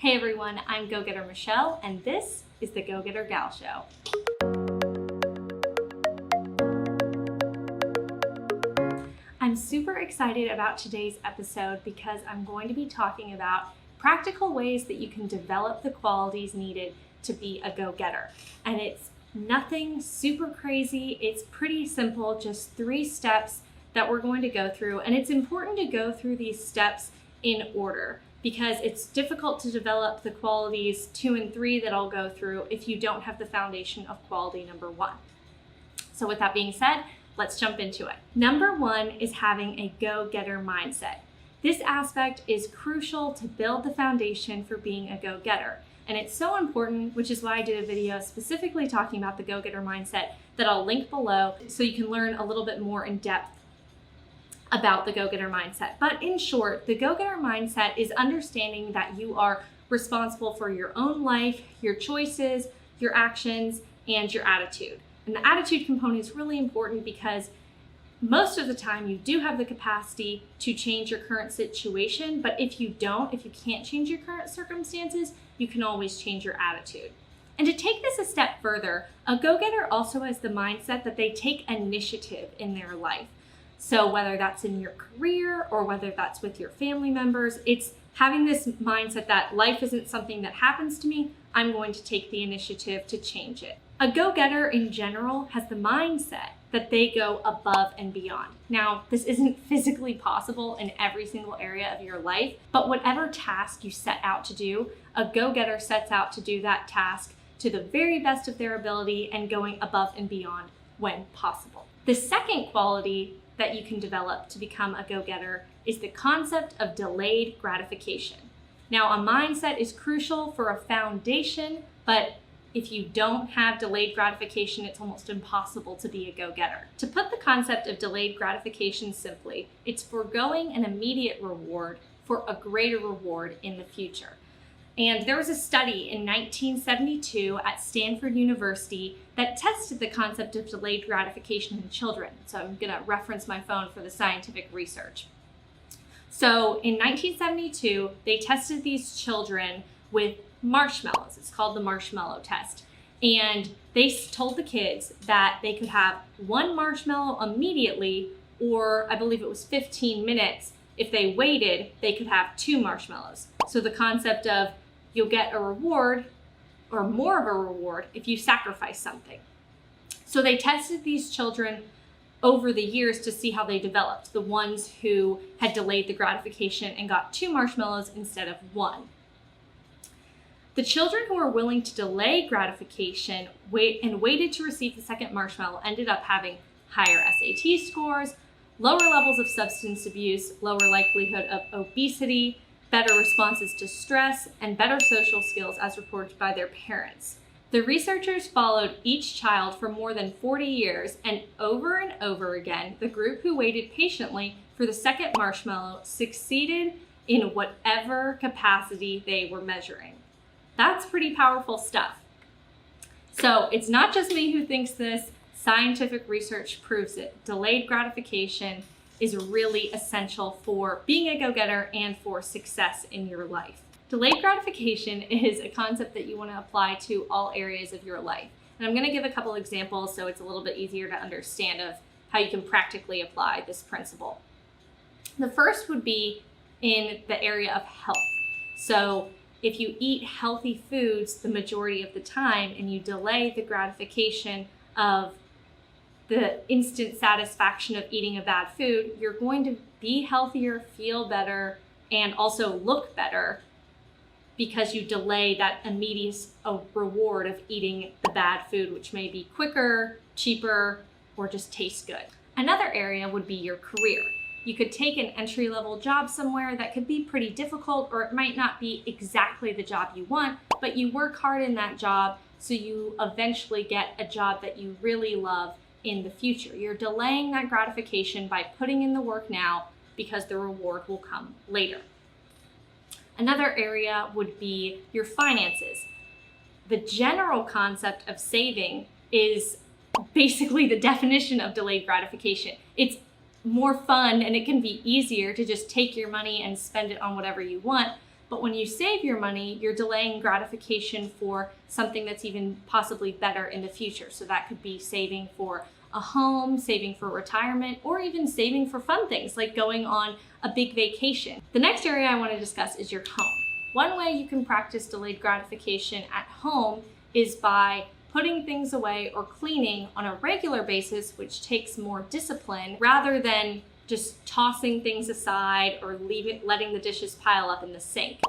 Hey everyone, I'm Go-Getter Michelle, and this is the Go-Getter Gal Show. I'm super excited about today's episode because I'm going to be talking about practical ways that you can develop the qualities needed to be a go-getter. And it's nothing super crazy, it's pretty simple, just 3 steps that we're going to go through. And it's important to go through these steps in order, because it's difficult to develop the qualities 2 and 3 that I'll go through if you don't have the foundation of quality number 1. So with that being said, let's jump into it. Number 1 is having a go-getter mindset. This aspect is crucial to build the foundation for being a go-getter. And it's so important, which is why I did a video specifically talking about the go-getter mindset that I'll link below so you can learn a little bit more in depth about the go-getter mindset. But in short, the go-getter mindset is understanding that you are responsible for your own life, your choices, your actions, and your attitude. And the attitude component is really important because most of the time you do have the capacity to change your current situation, but if you can't change your current circumstances, you can always change your attitude. And to take this a step further, a go-getter also has the mindset that they take initiative in their life. So whether that's in your career or whether that's with your family members, it's having this mindset that life isn't something that happens to me, I'm going to take the initiative to change it. A go-getter in general has the mindset that they go above and beyond. Now, this isn't physically possible in every single area of your life, but whatever task you set out to do, a go-getter sets out to do that task to the very best of their ability and going above and beyond when possible. The second quality that you can develop to become a go-getter is the concept of delayed gratification. Now, a mindset is crucial for a foundation, but if you don't have delayed gratification, it's almost impossible to be a go-getter. To put the concept of delayed gratification simply, it's foregoing an immediate reward for a greater reward in the future. And there was a study in 1972 at Stanford University that tested the concept of delayed gratification in children. So I'm going to reference my phone for the scientific research. So in 1972, they tested these children with marshmallows. It's called the marshmallow test. And they told the kids that they could have 1 marshmallow immediately, or I believe it was 15 minutes. If they waited, they could have 2 marshmallows. So the concept of you'll get a reward or more of a reward if you sacrifice something. So they tested these children over the years to see how they developed, the ones who had delayed the gratification and got 2 marshmallows instead of 1. The children who were willing to delay gratification and waited to receive the second marshmallow ended up having higher SAT scores, lower levels of substance abuse, lower likelihood of obesity, better responses to stress, and better social skills as reported by their parents. The researchers followed each child for more than 40 years, and over again, the group who waited patiently for the second marshmallow succeeded in whatever capacity they were measuring. That's pretty powerful stuff. So it's not just me who thinks this, scientific research proves it. Delayed gratification is really essential for being a go-getter and for success in your life. Delayed gratification is a concept that you want to apply to all areas of your life. And I'm going to give a couple examples so it's a little bit easier to understand of how you can practically apply this principle. The first would be in the area of health. So if you eat healthy foods the majority of the time and you delay the gratification of the instant satisfaction of eating a bad food, you're going to be healthier, feel better, and also look better because you delay that immediate reward of eating the bad food, which may be quicker, cheaper, or just tastes good. Another area would be your career. You could take an entry-level job somewhere that could be pretty difficult, or it might not be exactly the job you want, but you work hard in that job so you eventually get a job that you really love in the future. You're delaying that gratification by putting in the work now because the reward will come later. Another area would be your finances. The general concept of saving is basically the definition of delayed gratification. It's more fun and it can be easier to just take your money and spend it on whatever you want. But when you save your money, you're delaying gratification for something that's even possibly better in the future. So that could be saving for a home, saving for retirement, or even saving for fun things like going on a big vacation. The next area I want to discuss is your home. One way you can practice delayed gratification at home is by putting things away or cleaning on a regular basis, which takes more discipline rather than just tossing things aside or letting the dishes pile up in the sink.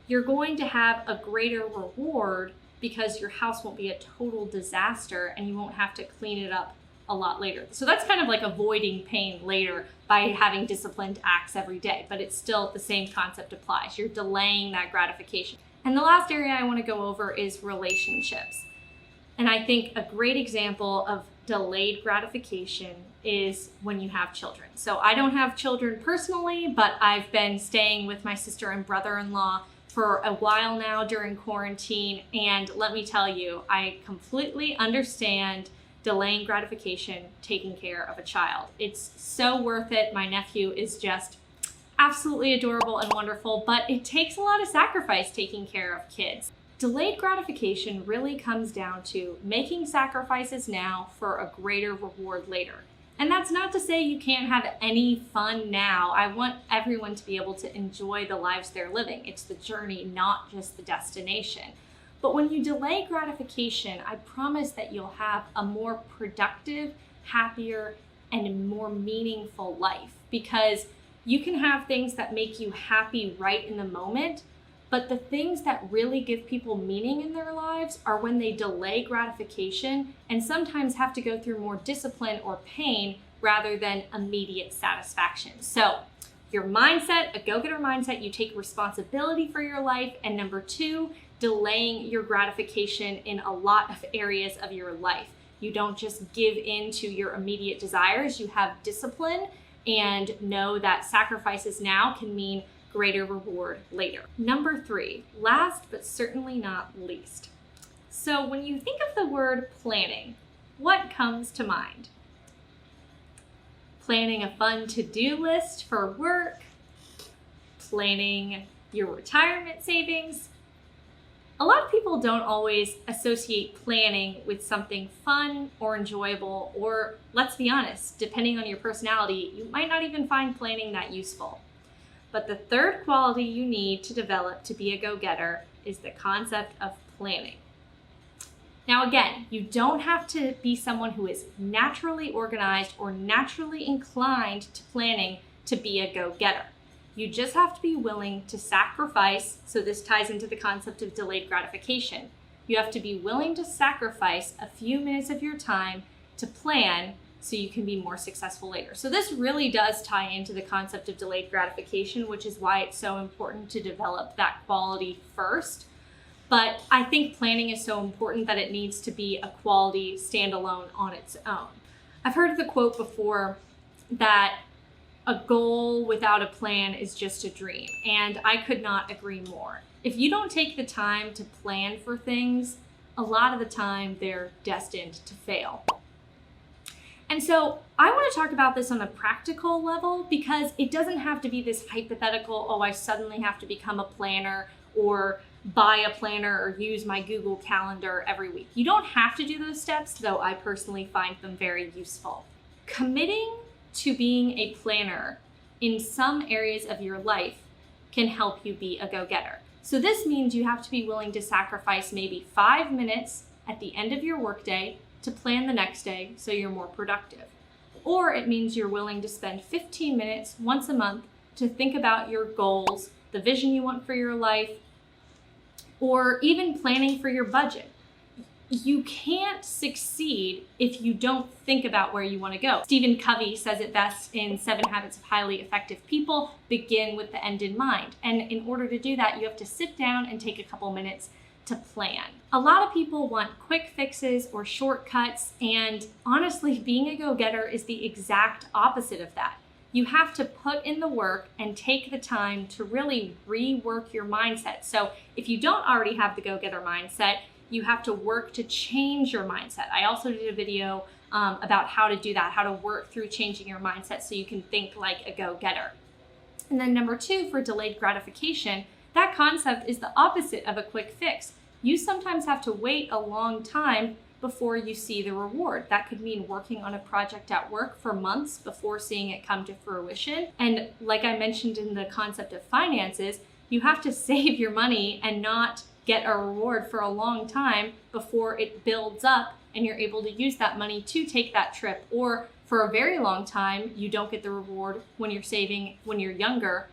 You're going to have a greater reward because your house won't be a total disaster and you won't have to clean it up a lot later. So that's kind of like avoiding pain later by having disciplined acts every day, but it's still the same concept applies. You're delaying that gratification. And the last area I want to go over is relationships. And I think a great example of delayed gratification is when you have children. So I don't have children personally, but I've been staying with my sister and brother-in-law for a while now during quarantine. And let me tell you, I completely understand delaying gratification, taking care of a child. It's so worth it. My nephew is just absolutely adorable and wonderful, but it takes a lot of sacrifice taking care of kids. Delayed gratification really comes down to making sacrifices now for a greater reward later. And that's not to say you can't have any fun now. I want everyone to be able to enjoy the lives they're living. It's the journey, not just the destination. But when you delay gratification, I promise that you'll have a more productive, happier, and more meaningful life, because you can have things that make you happy right in the moment, but the things that really give people meaning in their lives are when they delay gratification and sometimes have to go through more discipline or pain rather than immediate satisfaction. So your mindset, a go-getter mindset, you take responsibility for your life. And number two, delaying your gratification in a lot of areas of your life. You don't just give in to your immediate desires. You have discipline and know that sacrifices now can mean greater reward later. Number three, last but certainly not least. So when you think of the word planning, what comes to mind? Planning a fun to-do list for work, planning your retirement savings. A lot of people don't always associate planning with something fun or enjoyable, or let's be honest, depending on your personality, you might not even find planning that useful. But the third quality you need to develop to be a go-getter is the concept of planning. Now again, you don't have to be someone who is naturally organized or naturally inclined to planning to be a go-getter. You just have to be willing to sacrifice, so this ties into the concept of delayed gratification. You have to be willing to sacrifice a few minutes of your time to plan so you can be more successful later. So this really does tie into the concept of delayed gratification, which is why it's so important to develop that quality first. But I think planning is so important that it needs to be a quality standalone on its own. I've heard the quote before that a goal without a plan is just a dream, and I could not agree more. If you don't take the time to plan for things, a lot of the time they're destined to fail. And so I want to talk about this on a practical level, because it doesn't have to be this hypothetical, oh, I suddenly have to become a planner or buy a planner or use my Google Calendar every week. You don't have to do those steps, though I personally find them very useful. Committing to being a planner in some areas of your life can help you be a go-getter. So this means you have to be willing to sacrifice maybe 5 minutes at the end of your workday to plan the next day so you're more productive. Or it means you're willing to spend 15 minutes once a month to think about your goals, the vision you want for your life, or even planning for your budget. You can't succeed if you don't think about where you want to go. Stephen Covey says it best in 7 Habits of Highly Effective People: begin with the end in mind. And in order to do that, you have to sit down and take a couple minutes to plan. A lot of people want quick fixes or shortcuts, and honestly, being a go-getter is the exact opposite of that. You have to put in the work and take the time to really rework your mindset. So if you don't already have the go-getter mindset, you have to work to change your mindset. I also did a video about how to do that, how to work through changing your mindset so you can think like a go-getter. And then number 2, for delayed gratification, That concept is the opposite of a quick fix. You sometimes have to wait a long time before you see the reward. That could mean working on a project at work for months before seeing it come to fruition. And like I mentioned in the concept of finances, you have to save your money and not get a reward for a long time before it builds up and you're able to use that money to take that trip. Or for a very long time, you don't get the reward when you're saving when you're younger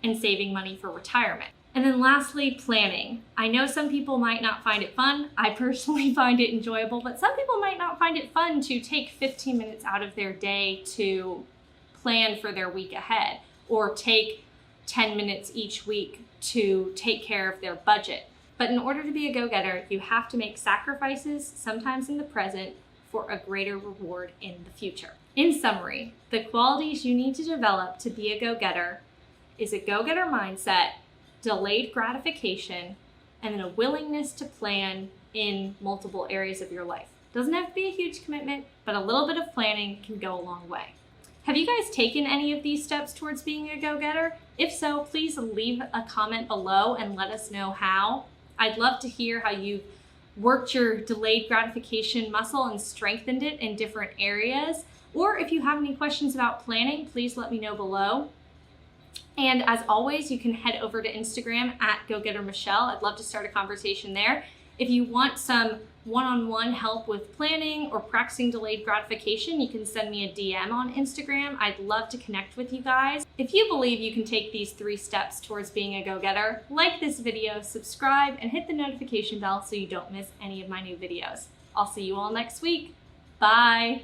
and saving money for retirement. And then lastly, planning. I know some people might not find it fun. I personally find it enjoyable, but some people might not find it fun to take 15 minutes out of their day to plan for their week ahead, or take 10 minutes each week to take care of their budget. But in order to be a go-getter, you have to make sacrifices, sometimes in the present, for a greater reward in the future. In summary, the qualities you need to develop to be a go-getter is a go-getter mindset, delayed gratification, and then a willingness to plan in multiple areas of your life. Doesn't have to be a huge commitment, but a little bit of planning can go a long way. Have you guys taken any of these steps towards being a go-getter? If so, please leave a comment below and let us know how. I'd love to hear how you've worked your delayed gratification muscle and strengthened it in different areas. Or if you have any questions about planning, please let me know below. And as always, you can head over to Instagram at GoGetterMichelle. I'd love to start a conversation there. If you want some one-on-one help with planning or practicing delayed gratification, you can send me a DM on Instagram. I'd love to connect with you guys. If you believe you can take these 3 steps towards being a go-getter, like this video, subscribe, and hit the notification bell so you don't miss any of my new videos. I'll see you all next week. Bye.